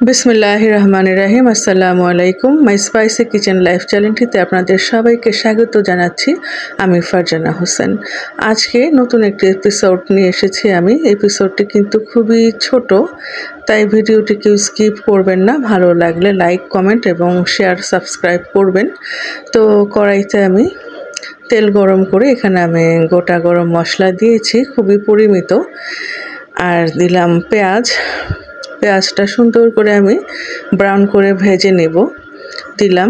বিসমিল্লাহির রহমানির রহিম। আসসালামু আলাইকুম। মাই স্পাইসি কিচেন লাইফ চ্যানেলটিতে আপনাদের সবাইকে স্বাগত জানাচ্ছি। আমি ফারজানা হোসেন। আজকে নতুন একটি এপিসোড নিয়ে এসেছি আমি। এপিসোডটি কিন্তু খুবই ছোট, তাই ভিডিওটি কেউ স্কিপ করবেন না। ভালো লাগলে লাইক, কমেন্ট এবং শেয়ার, সাবস্ক্রাইব করবেন। তো কড়াইতে আমি তেল গরম করে এখানে আমি গোটা গরম মশলা দিয়েছি, খুবই পরিমিত, আর দিলাম পেঁয়াজটা সুন্দর করে আমি ব্রাউন করে ভেজে নেব। দিলাম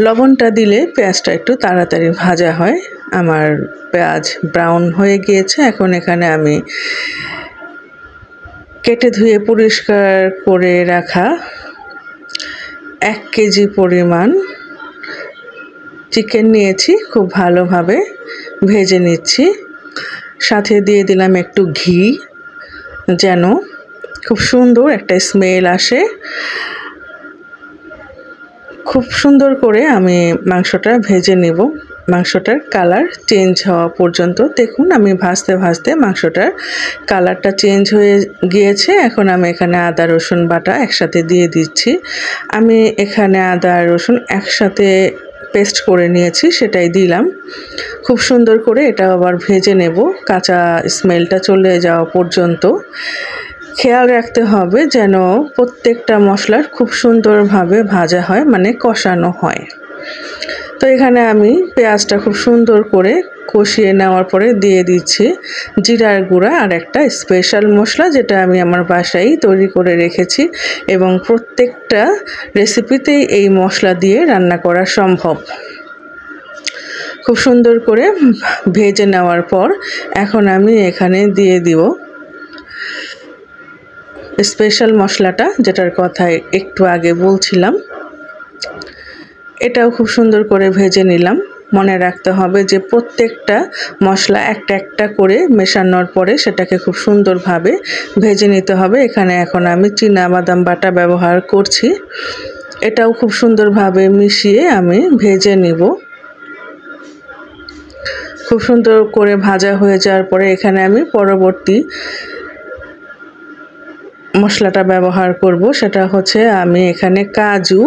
লবণটা দিলে পেঁয়াজটা একটু তাড়াতাড়ি ভাজা হয়। আমার পেঁয়াজ ব্রাউন হয়ে গিয়েছে। এখন এখানে আমি কেটে ধুয়ে পরিষ্কার করে রাখা 1 কেজি পরিমাণ চিকেন নিয়েছি, খুব ভালোভাবে ভেজে নিচ্ছি। সাথে দিয়ে দিলাম একটু ঘি, যেন খুব সুন্দর একটা স্মেল আসে। খুব সুন্দর করে আমি মাংসটা ভেজে নেব। মাংসটার কালার চেঞ্জ হওয়া পর্যন্ত দেখুন, আমি ভাজতে ভাজতে মাংসটার কালারটা চেঞ্জ হয়ে গিয়েছে। এখন আমি এখানে আদা রসুন বাটা একসাথে দিয়ে দিচ্ছি। আমি এখানে আদা রসুন একসাথে পেস্ট করে নিয়েছি, সেটাই দিলাম। খুব সুন্দর করে এটা আবার ভেজে নেব, কাঁচা স্মেলটা চলে যাওয়া পর্যন্ত। খেয়াল রাখতে হবে যেন প্রত্যেকটা মশলার খুব সুন্দরভাবে ভাজা হয়, মানে কষানো হয়। তো এখানে আমি পেঁয়াজটা খুব সুন্দর করে কষিয়ে নেওয়ার পরে দিয়ে দিচ্ছি জিরার গুঁড়া আর একটা স্পেশাল মশলা, যেটা আমি আমার বাসায় তৈরি করে রেখেছি এবং প্রত্যেকটা রেসিপিতেই এই মশলা দিয়ে রান্না করা সম্ভব। খুব সুন্দর করে ভেজে নেওয়ার পর এখন আমি এখানে দিয়ে দিব স্পেশাল মশলাটা, যেটার কথা একটু আগে বলছিলাম। এটাও খুব সুন্দর করে ভেজে নিলাম। মনে রাখতে হবে যে প্রত্যেকটা মশলা একটা একটা করে মেশানোর পরে সেটাকে খুব সুন্দরভাবে ভেজে নিতে হবে। এখানে এখন আমি চীনাবাদাম বাটা ব্যবহার করছি। এটাও খুব সুন্দরভাবে মিশিয়ে আমি ভেজে নিব। খুব সুন্দর করে ভাজা হয়ে যাওয়ার পরে এখানে আমি পরবর্তী মশলাটা ব্যবহার করব। সেটা হচ্ছে আমি এখানে কাজু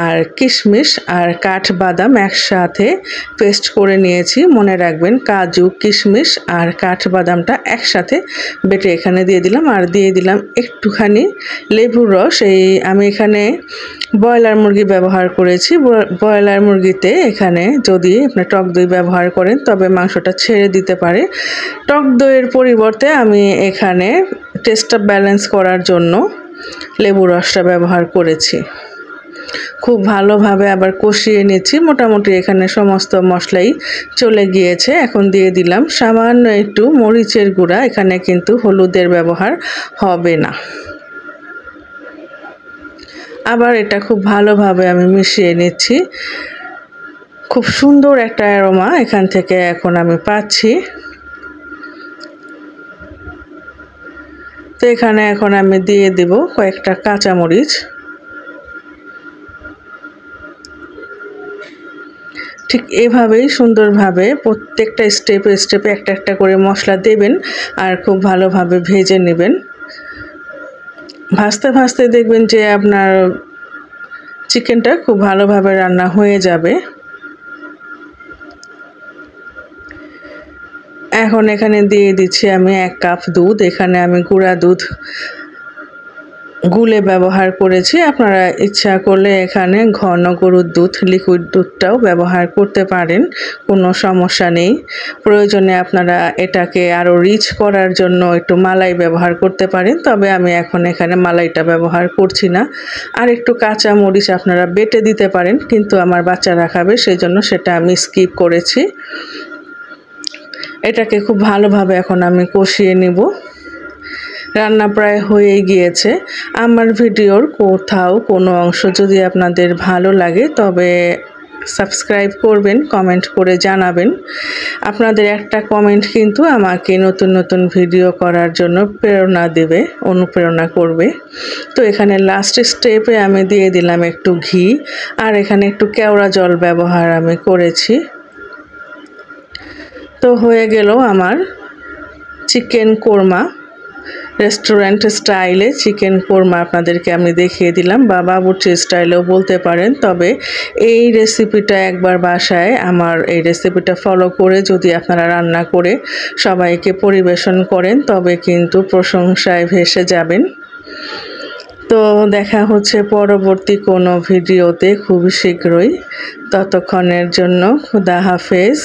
আর কিশমিশ আর কাঠবাদাম একসাথে পেস্ট করে নিয়েছি। মনে রাখবেন, কাজু, কিশমিশ আর কাঠবাদামটা একসাথে বেটে এখানে দিয়ে দিলাম। আর দিয়ে দিলাম একটুখানি লেবুর রস। আমি এখানে ব্রয়লার মুরগি ব্যবহার করেছি। ব্রয়লার মুরগিতে এখানে যদি আপনি টক দই ব্যবহার করেন তবে মাংসটা ছেড়ে দিতে পারে। টক দইয়ের পরিবর্তে আমি এখানে টেস্টটা ব্যালেন্স করার জন্য লেবুর রসটা ব্যবহার করেছি। খুব ভালোভাবে আবার কষিয়ে নিচ্ছি। মোটামুটি এখানে সমস্ত মশলাই চলে গিয়েছে। এখন দিয়ে দিলাম সামান্য একটু মরিচের গুঁড়া। এখানে কিন্তু হলুদের ব্যবহার হবে না। আবার এটা খুব ভালোভাবে আমি মিশিয়ে নিচ্ছি। খুব সুন্দর একটা অ্যারোমা এখান থেকে এখন আমি পাচ্ছি। তো এখানে এখন আমি দিয়ে দেব কয়েকটা কাঁচামরিচ। ঠিক এভাবেই সুন্দরভাবে প্রত্যেকটা স্টেপে স্টেপে একটা একটা করে মশলা দেবেন আর খুব ভালোভাবে ভেজে নেবেন। ভাজতে ভাজতে দেখবেন যে আপনার চিকেনটা খুব ভালোভাবে রান্না হয়ে যাবে। এখন এখানে দিয়ে দিচ্ছি আমি 1 কাপ দুধ। এখানে আমি গুঁড়া দুধ গুলে ব্যবহার করেছি। আপনারা ইচ্ছা করলে এখানে ঘন গরুর দুধ, লিকুইড দুধটাও ব্যবহার করতে পারেন, কোনো সমস্যা নেই। প্রয়োজনে আপনারা এটাকে আরও রিচ করার জন্য একটু মালাই ব্যবহার করতে পারেন, তবে আমি এখন এখানে মালাইটা ব্যবহার করছি না। আর একটু কাঁচা মরিচ আপনারা বেটে দিতে পারেন, কিন্তু আমার বাচ্চারা খাবে সেই জন্য সেটা আমি স্কিপ করেছি। এটাকে খুব ভালোভাবে এখন আমি কষিয়ে নেব। রান্না প্রায় হয়ে গিয়েছে। আমার ভিডিওর কোথাও কোনো অংশ যদি আপনাদের ভালো লাগে তবে সাবস্ক্রাইব করবেন, কমেন্ট করে জানাবেন। আপনাদের একটা কমেন্ট কিন্তু আমাকে নতুন নতুন ভিডিও করার জন্য প্রেরণা দেবে, অনুপ্রেরণা করবে। তো এখানে লাস্ট স্টেপে আমি দিয়ে দিলাম একটু ঘি, আর এখানে একটু কেওড়া জল ব্যবহার আমি করেছি। তো হয়ে গেল আমার চিকেন কোরমা। রেস্টুরেন্ট স্টাইলে চিকেন কোরমা আপনাদেরকে আমি দেখিয়ে দিলাম, বা বাবুর্চি স্টাইলেও বলতে পারেন। তবে এই রেসিপিটা একবার বাসায় আমার এই রেসিপিটা ফলো করে যদি আপনারা রান্না করে সবাইকে পরিবেশন করেন তবে কিন্তু প্রশংসায় ভেসে যাবেন। তো দেখা হচ্ছে পরবর্তী কোনো ভিডিওতে খুব শীঘ্রই। ততক্ষণের জন্য খুদা হাফেজ।